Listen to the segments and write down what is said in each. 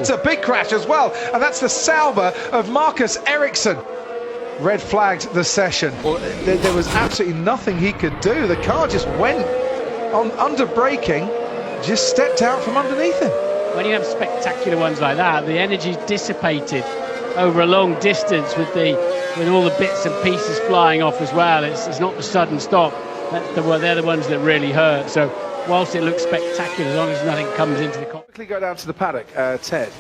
That's a big crash as well, and that's the Sauber of Marcus Ericsson. Red flagged the session. Well, there was absolutely nothing he could do. The car just went on under braking, just stepped out from underneath him. When you have spectacular ones like that, the energy's dissipated over a long distance with all the bits and pieces flying off as well. It's not the sudden stop. They're the ones that really hurt. So whilst it looks spectacular, as long as nothing comes into the cockpit. Quickly go down to the paddock, Ted.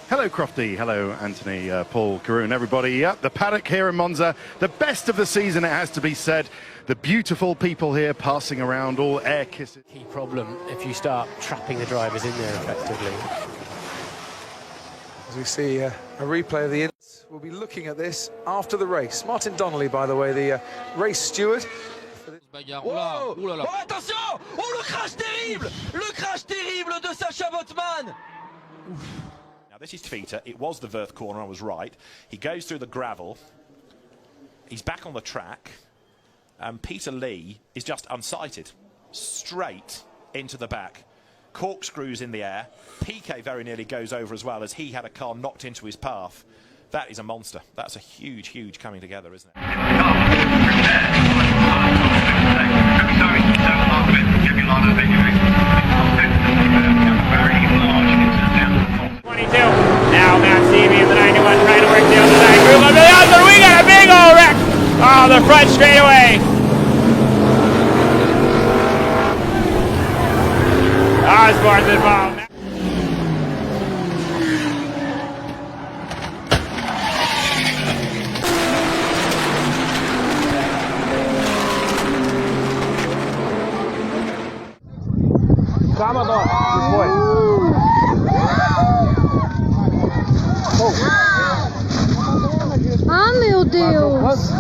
Hello Crofty, hello Anthony, Paul, Karun, everybody. Yep, the paddock here in Monza, the best of the season, it has to be said. The beautiful people here passing around, all air kisses. Key problem if you start trapping the drivers in there effectively. As we see a replay of the incident, we'll be looking at this after the race. Martin Donnelly, by the way, the race steward. Whoa! Oh, attention! Oh, le crash terrible! Le crash terrible de Sacha Botman! Now this is Twitter. It was the Verth corner, I was right. He goes through the gravel. He's back on the track. And Peter Lee is just unsighted. Straight into the back. Corkscrews in the air. Piquet very nearly goes over as well as he had a car knocked into his path. That is a monster. That's a huge, huge coming together, isn't it? 22. Now Matt Seavey in the 91 trying to work the other side group of the other. We got a big old wreck. Oh, the front straightaway. Osborne's involved. Salvador, foi. Ah, meu Deus!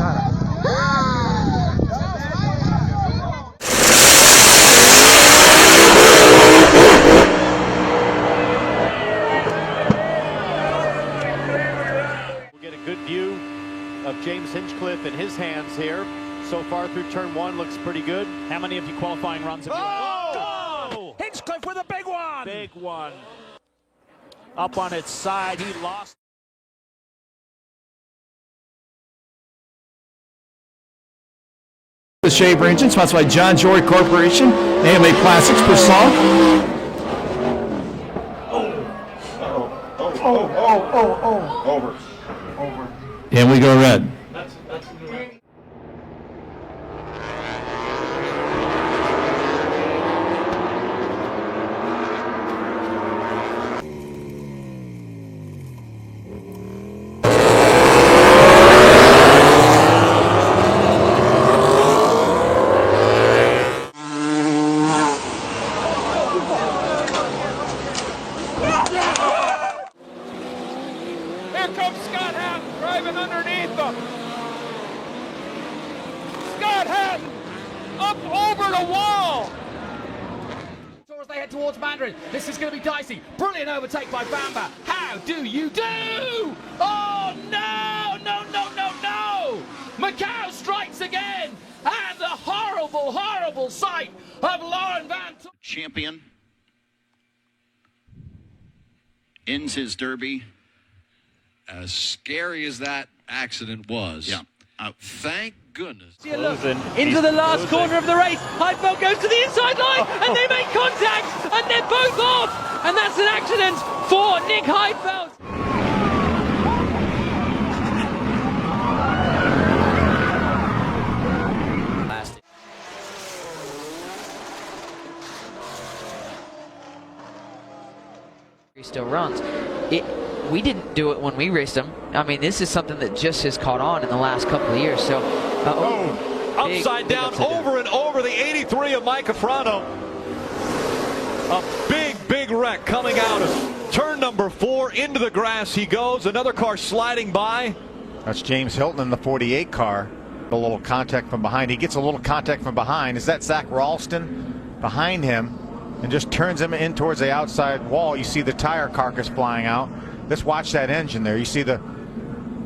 We'll get a good view of James Hinchcliffe in his hands here. So far through turn one, looks pretty good. How many of you qualifying runs have you Oh! Hinchcliffe with a big one! Big one. Up on its side, he lost. The Shaver engine, sponsored by John Jory Corporation, AMA Plastics per song. Over. And we go red. Here comes Scott Hatton driving underneath them. Scott Hatton up over the wall. As they head towards Mandarin, this is going to be dicey. Brilliant overtake by Bamba. How do you do? Oh no, no, no, no, no! Macau strikes again, and the horrible, horrible sight of Lauren Van Toor. Champion ends his derby. As scary as that accident was, thank goodness. Into the last corner of the race. Heidfeld goes to the inside line, and they make contact, and they're both off, and that's an accident for Nick Heidfeld. He still runs. We didn't do it when we raced him. I mean, this is something that just has caught on in the last couple of years. So, upside down, over and over the 83 of Mike Afrano. A big, big wreck coming out of turn number 4. Into the grass he goes. Another car sliding by. That's James Hilton in the 48 car. A little contact from behind. He gets a little contact from behind. Is that Zach Ralston behind him and just turns him in towards the outside wall? You see the tire carcass flying out. Let's watch that engine there. You see the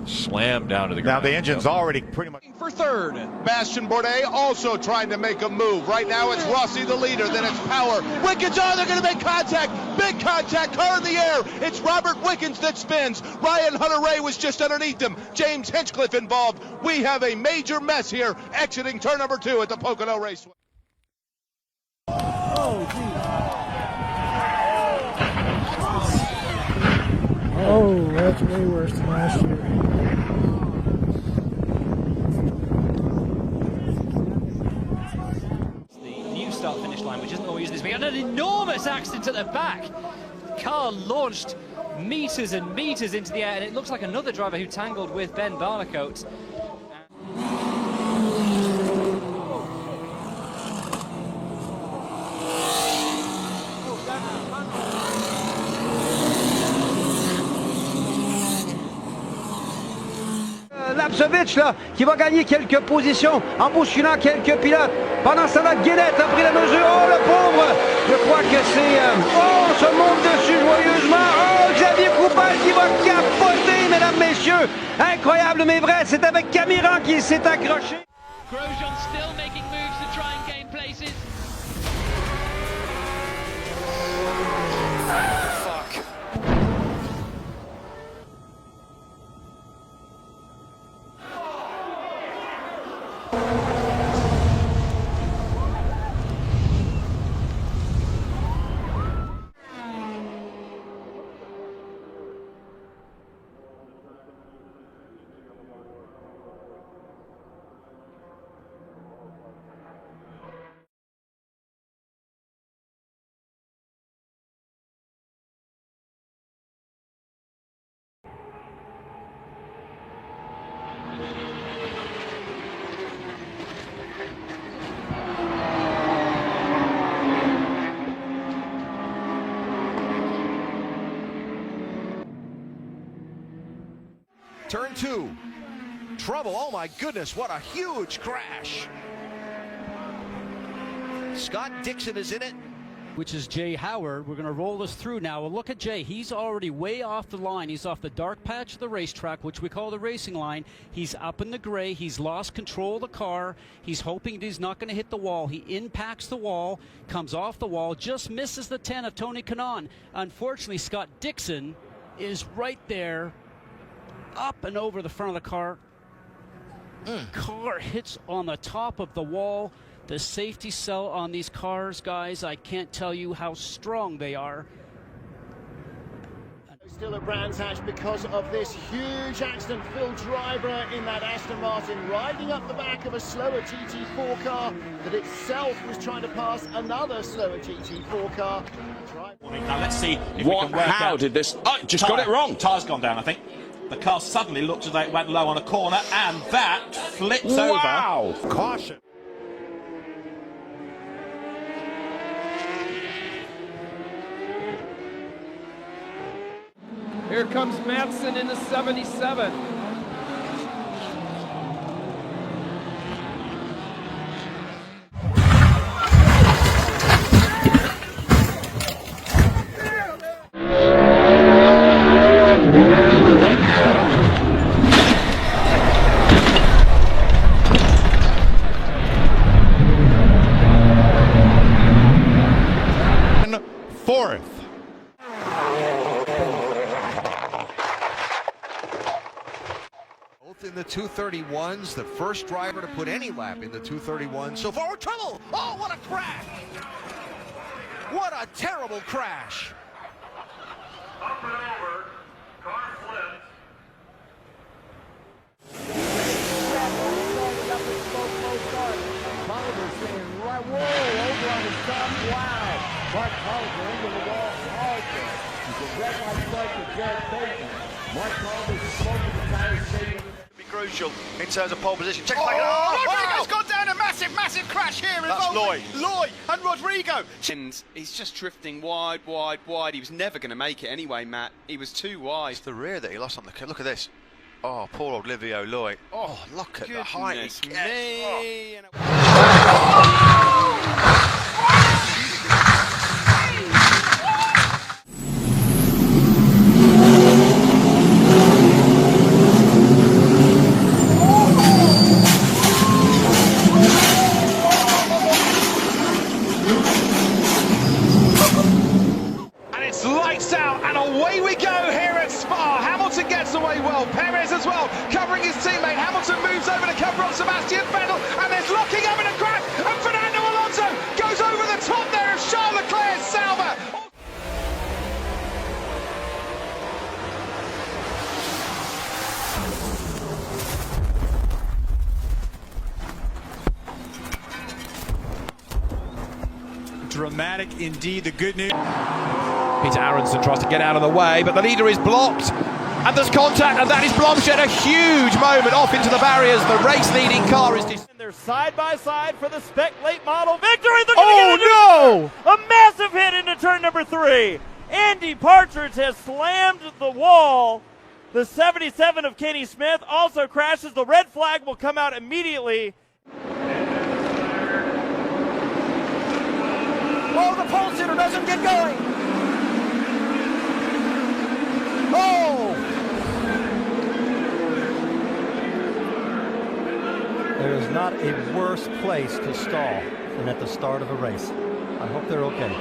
slammed down to the ground. Now the engine's already pretty much for third. Bastien Bourdais also trying to make a move. Right now it's Rossi the leader, then it's Power. Wickens, oh, they're going to make contact. Big contact, car in the air. It's Robert Wickens that spins. Ryan Hunter-Reay was just underneath him. James Hinchcliffe involved. We have a major mess here exiting turn number 2 at the Pocono Raceway. Oh, geez. Oh, that's way worse than last year. The new start-finish line, which isn't always this big, and an enormous accident at the back. Car launched meters and meters into the air, and it looks like another driver who tangled with Ben Barnicoat. Lapsevich là, qui va gagner quelques positions en bousculant quelques pilotes. Pendant ce temps-là, Guénette a pris la mesure. Oh le pauvre! Je crois que c'est... Oh, on se monte dessus joyeusement. Oh, Xavier Coupal qui va capoter, mesdames, messieurs. Incroyable mais vrai, c'est avec Caméra qu'il s'est accroché. Grosjean still making moves to try and gain places. Fuck. Turn 2. Trouble. Oh my goodness, what a huge crash. Scott Dixon is in it. Which is Jay Howard. We're going to roll this through now. Well, look at Jay. He's already way off the line. He's off the dark patch of the racetrack, which we call the racing line. He's up in the gray. He's lost control of the car. He's hoping he's not going to hit the wall. He impacts the wall, comes off the wall, just misses the 10 of Tony Kanaan. Unfortunately, Scott Dixon is right there, up and over the front of the car. Car hits on the top of the wall. The safety cell on these cars, guys, I can't tell you how strong they are. Still at Brands Hatch because of this huge accident. Phil Drybreath in that Aston Martin riding up the back of a slower GT4 car that itself was trying to pass another slower GT4 car. Now let's see if we can work How out. did this... Oh, just got it wrong. Tyre's gone down, I think. The car suddenly looked as though it went low on a corner, and that flips over. Caution. Here comes Madsen in the 77. Fourth. In the 231s, the first driver to put any lap in the 231 so far. Trouble! Oh, what a crash! What a terrible crash! Up and over, car flipped. Oliver saying, right, whoa, over on his top, wow. Mark Oliver into the wall, Oliver. He's a red light start to Jared Bateman. Mark Oliver smoking the tire station. Crucial in terms of pole position. Check Rodrigo's gone down a massive crash here. That's Loy and Rodrigo. And he's just drifting wide. He was never going to make it anyway, Matt. He was too wide. It's the rear that he lost on the... Look at this. Oh, poor old Livio Loy. Oh, look at the height he gets. Dramatic indeed. The good news. Peter Aronson tries to get out of the way, but the leader is blocked. And there's contact, and that is Blomshed. A huge moment off into the barriers. The race-leading car is... They're side by side for the Spec Late Model victory. Oh, no! A massive hit into turn number 3. Andy Partridge has slammed the wall. The 77 of Kenny Smith also crashes. The red flag will come out immediately. Oh, the pole sitter doesn't get going. Oh! There is not a worse place to stall than at the start of a race. I hope they're okay.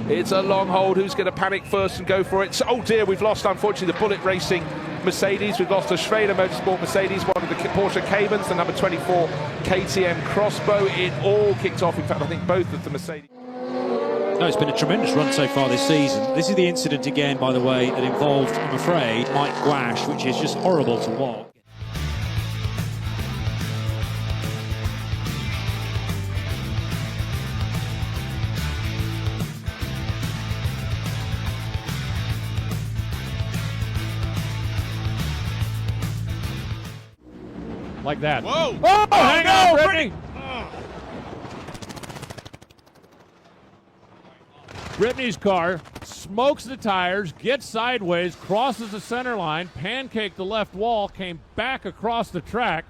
It's a long hold. Who's going to panic first and go for it? So, oh dear, we've lost, unfortunately, the Bullet Racing Mercedes. We've lost a Schrader Motorsport Mercedes, one of the Porsche Caymans, the number 24 KTM Crossbow. It all kicked off. In fact, I think both of the Mercedes. No, it's been a tremendous run so far this season. This is the incident again, by the way, that involved, I'm afraid, Mike Gwash, which is just horrible to watch. Like that. Whoa! Oh, hang on, Brittany! Brittany's car smokes the tires, gets sideways, crosses the center line, pancaked the left wall, came back across the track,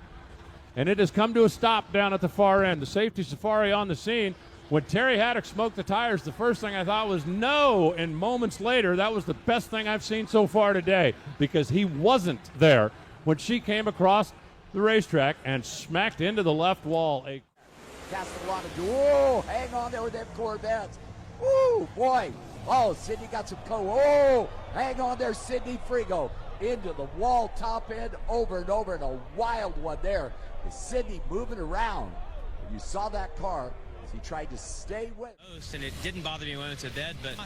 and it has come to a stop down at the far end. The safety safari on the scene. When Terry Haddock smoked the tires, the first thing I thought was no, and moments later, that was the best thing I've seen so far today, because he wasn't there when she came across the racetrack and smacked into the left wall. Castellano, whoa, hang on there with them Corvettes. Woo, boy. Oh, Sidney got some oh, hang on there, Sidney Frigo. Into the wall, top end, over and over, and a wild one there. Is Sidney moving around? And you saw that car as he tried to stay with. And it didn't bother me when I went to bed, but...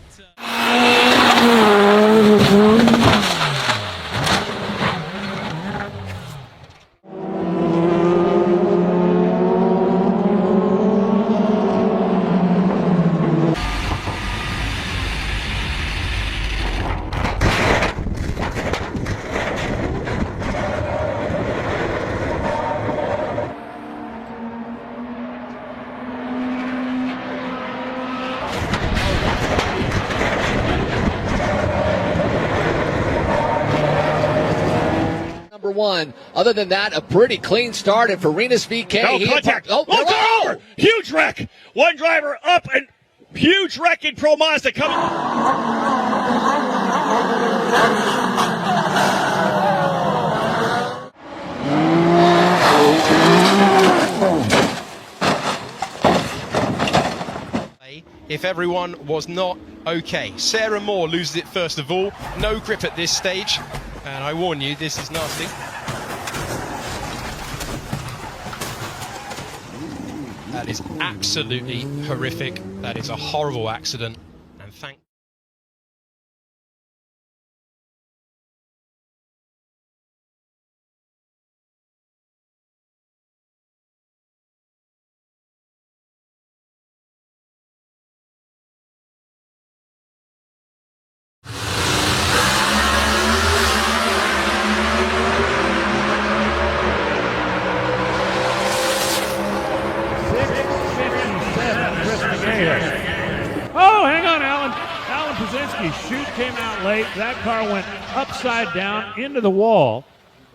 One. Other than that, a pretty clean start. And for Renus VK, no contact. Over. Huge wreck. One driver up and huge wreck in Pro Mazda coming. If everyone was not okay. Sarah Moore loses it first of all. No grip at this stage. And I warn you, this is nasty. That is absolutely horrific. That is a horrible accident. And thank... Oh, hang on, Alan. Alan Prusinski's chute came out late. That car went upside down into the wall.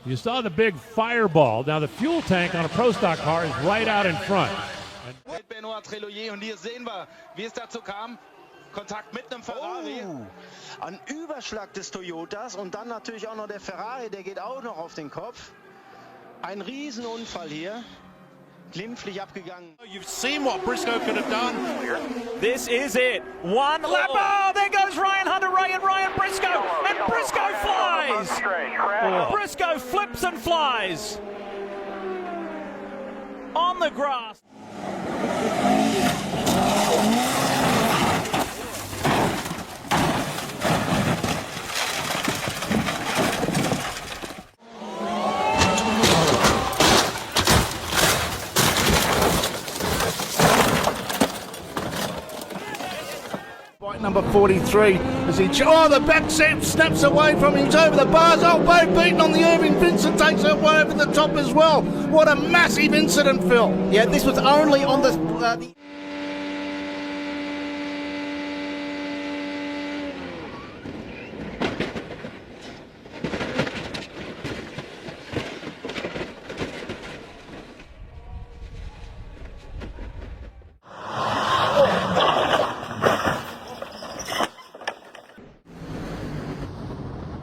You saw the big fireball. Now, the fuel tank on a Pro Stock car is right out in front. Benoit Treloyer, und hier sehen wir, wie es dazu kam. Kontakt mit einem Ferrari. Ein Überschlag des Toyotas und dann natürlich auch noch der Ferrari, der geht auch noch auf den Kopf. Ein Riesenunfall hier. Glimpflich abgegangen. You've seen what Briscoe could have done. This is it. One lap. Oh, there goes Ryan Hunter, Ryan Briscoe. And Briscoe flies. Briscoe flips and flies. On the grass. number 43. As he, the back seat snaps away from him. He's over the bars. Oh, Bo beaten on the Irving. Vincent takes it way over the top as well. What a massive incident, Phil. Yeah, this was only on the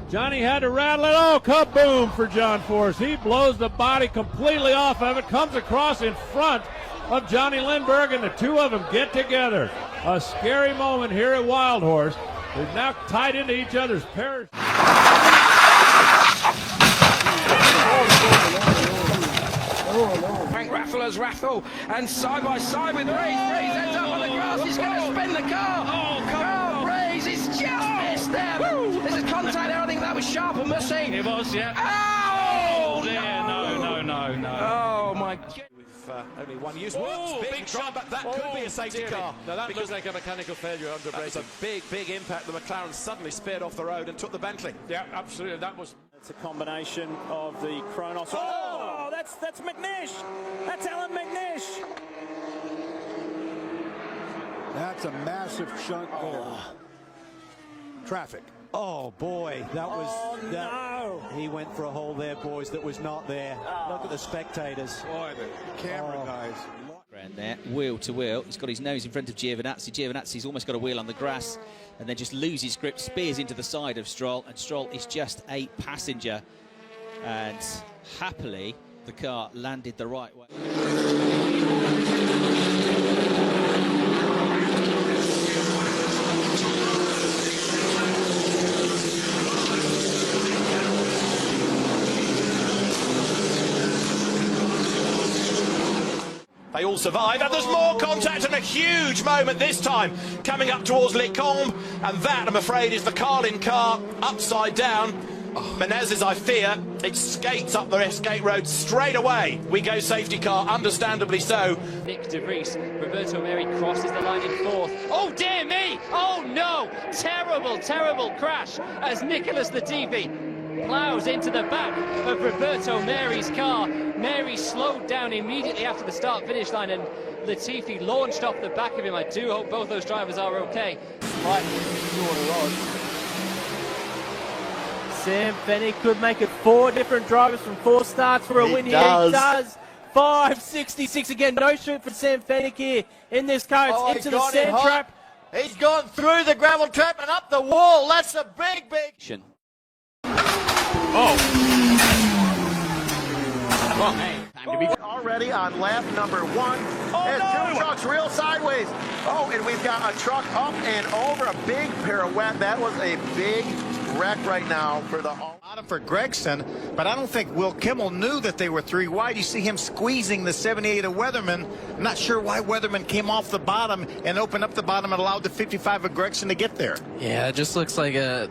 Johnny had to rattle it. Oh, kaboom for John Force. He blows the body completely off of it, comes across in front of Johnny Lindbergh, and the two of them get together. A scary moment here at Wild Horse. They're now tied into each other's parachutes. Frank Raffler's Raffle, and side by side with Rays. Rays ends up on the grass. He's going to spin the car. Oh, come on. Rays is just missed them. This is contact there. I think that was sharp and missy. It was, yeah. Oh, No. Oh, my God. Only one use. Whoa, big drop, but that could be a safety car. No, that looks like a mechanical failure under braking. That was a big impact. The McLaren suddenly speared off the road and took the Bentley. Yeah, absolutely. That was. It's a combination of the Kronos. Oh, that's McNish. That's Alan McNish. That's a massive chunk there. Traffic. Oh boy, that was no. He went for a hole there, boys, that was not there. Look at the spectators. Boy, the camera guys. And there, wheel to wheel. He's got his nose in front of Giovinazzi. Giovinazzi's almost got a wheel on the grass and then just loses grip, spears into the side of Stroll, and Stroll is just a passenger. And happily, the car landed the right way. They all survive, and there's more contact and a huge moment this time coming up towards Lecombe, and that, I'm afraid, is the Carlin car upside down. Menezes, I fear, it skates up the skate road straight away. We go safety car, understandably so. Nick De Vries, Roberto Meri crosses the line in fourth. Oh dear me! Oh no! Terrible crash as Nicholas Latifi plows into the back of Roberto Meri's car. Meri slowed down immediately after the start-finish line, and Latifi launched off the back of him. I do hope both those drivers are okay. Sam Fennick could make it 4 different drivers from 4 starts for a win here. He does. 5.66 again. No shoot for Sam Fennick here in this car. It's into the sand trap. He's gone through the gravel trap and up the wall. That's a big. Already on lap number 1. And 2 trucks real sideways. Oh, and we've got a truck up and over, a big pirouette. That was a big wreck right now for the bottom For Gregson, but I don't think Will Kimmel knew that they were 3 wide. You see him squeezing the 78 of Weatherman. I'm not sure why Weatherman came off the bottom and opened up the bottom and allowed the 55 of Gregson to get there. Yeah, it just looks like an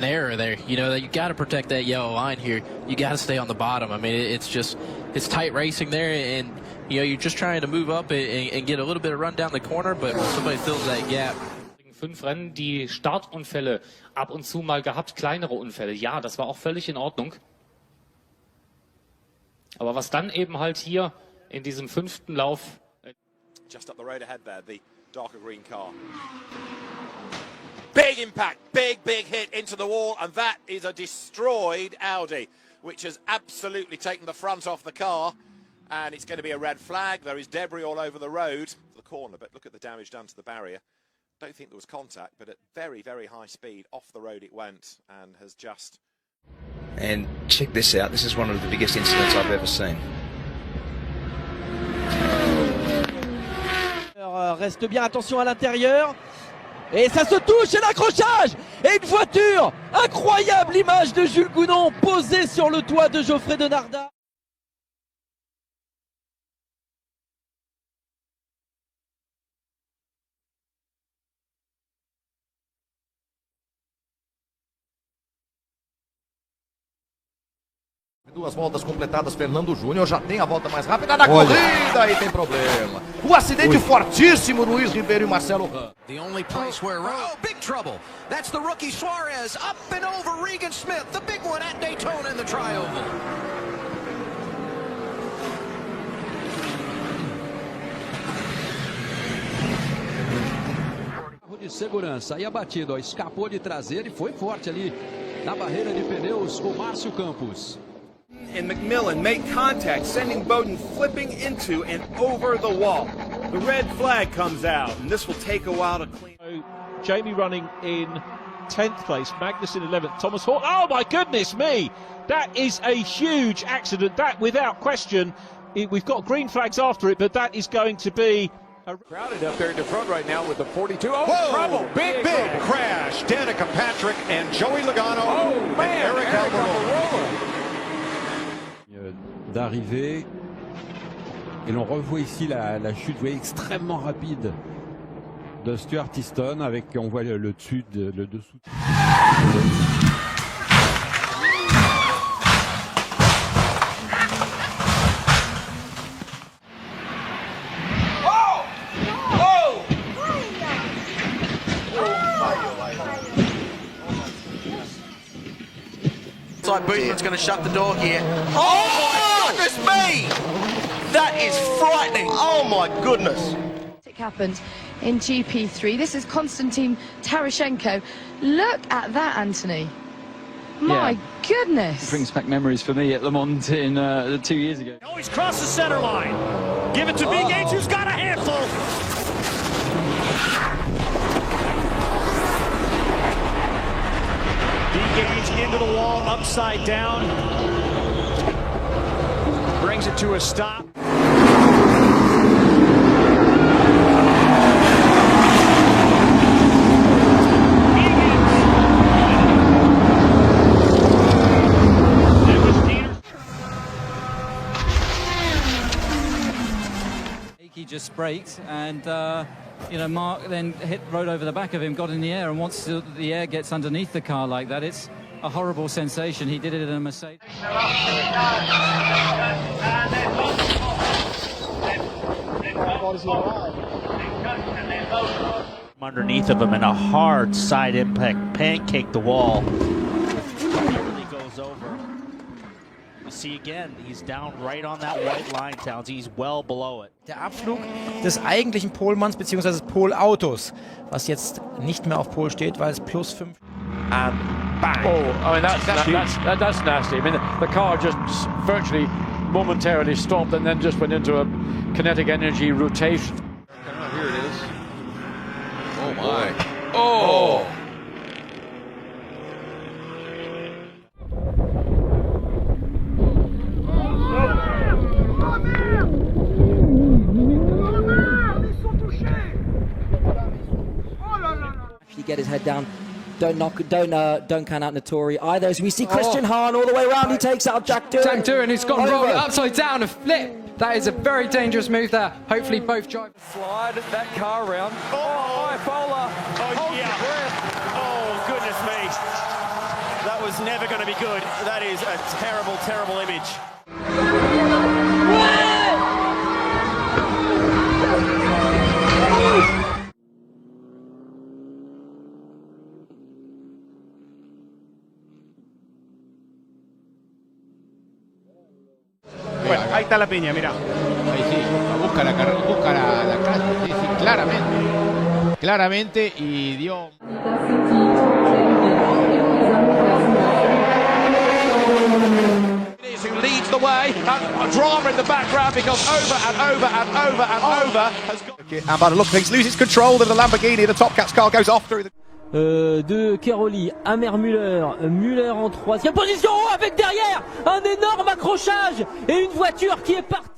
error there. You know, you got to protect that yellow line here. You got to stay on the bottom. I mean, it's tight racing there, and you know, you're just trying to move up and get a little bit of run down the corner, but when somebody fills that gap. 5 Rennen die Startunfälle ab und zu mal gehabt, kleinere Unfälle. Ja, das war auch völlig in Ordnung. Aber was dann eben halt hier in diesem 5. Lauf. Just up the road ahead there, the darker green car. Big impact, big hit into the wall, and that is a destroyed Audi, which has absolutely taken the front off the car, and it's going to be a red flag. There is debris all over the road, the corner, but look at the damage done to the barrier. Don't think there was contact, but at very high speed off the road it went, and has just... And check this out, this is one of the biggest incidents I've ever seen. Reste bien attention à l'intérieur. Et ça se touche, et l'accrochage. Et une voiture. Incroyable image de Jules Gounon posée sur le toit de Geoffrey Denardat. Duas voltas completadas, Fernando Júnior já tem a volta mais rápida da corrida e tem problema. O acidente fortíssimo, Luiz Ribeiro e Marcelo. The only place where big trouble. That's the rookie Suarez up and over Regan Smith, the big one at Daytona in the Tri-Oval. De segurança, aí a batida, ó, escapou de traseira e foi forte ali na barreira de pneus o Márcio Campos. And McMillan made contact, sending Bowden flipping into and over the wall. The red flag comes out, and this will take a while to clean. Jamie running in 10th place, Magnussen 11th, Thomas Hawk. Oh my goodness me! That is a huge accident. That, without question, we've got green flags after it, but that is going to be crowded up there in the front right now with the 42. Oh, whoa, trouble! Big crash. Danica Patrick and Joey Logano. Oh man, Eric Almirola. D'arriver et l'on revoit ici la chute extrêmement rapide de Stuart Easton avec on voit le dessus le dessous. Looks like Bootman's going to shut the door here. Oh, goodness me! That is frightening. Oh my goodness. It happened in GP3. This is Konstantin Tarashenko. Look at that, Anthony. My goodness. It brings back memories for me at Le Mans in 2 years ago. Oh, he's crossed the center line. Give it to B-Gage, who's got a handful. B-Gage into the wall, upside down. Brings it to a stop. He just braked and you know, Mark then rode over the back of him, got in the air, and once the air gets underneath the car like that, it's a horrible sensation. He did it in a Mercedes. Underneath of him and a hard side impact pancaked the wall. Barely goes over. You see again, he's down right on that white line, Towns. He's well below it. Der Abflug des eigentlichen Polmanns bzw. des Polautos, was jetzt nicht mehr auf Pol steht, weil es +5. And bang! Oh, I mean that's nasty. I mean the car just virtually momentarily stopped and then just went into a kinetic energy rotation. Here it is. Oh my! Oh! Actually get his head down. Don't count out Notori either. As we see Christian Hahn all the way around, he takes out Jack Doohan. Jack Doohan, who's gone rolled upside down, a flip. That is a very dangerous move there. Hopefully both drivers slide that car around. Oh, Fola. Oh, yeah. Oh, goodness me. That was never going to be good. That is a terrible, terrible image. Bueno, ahí está la piña, mira. Ahí sí, busca la carrera, busca la calle, sí, claramente. Claramente y dio. Who leads the way, and drama in the background because over has got. And by the look of things, loses control of the Lamborghini. The Top Cat's car goes off through the. De Keroli, Amer Müller en 3e position avec derrière un énorme accrochage et une voiture qui est partie.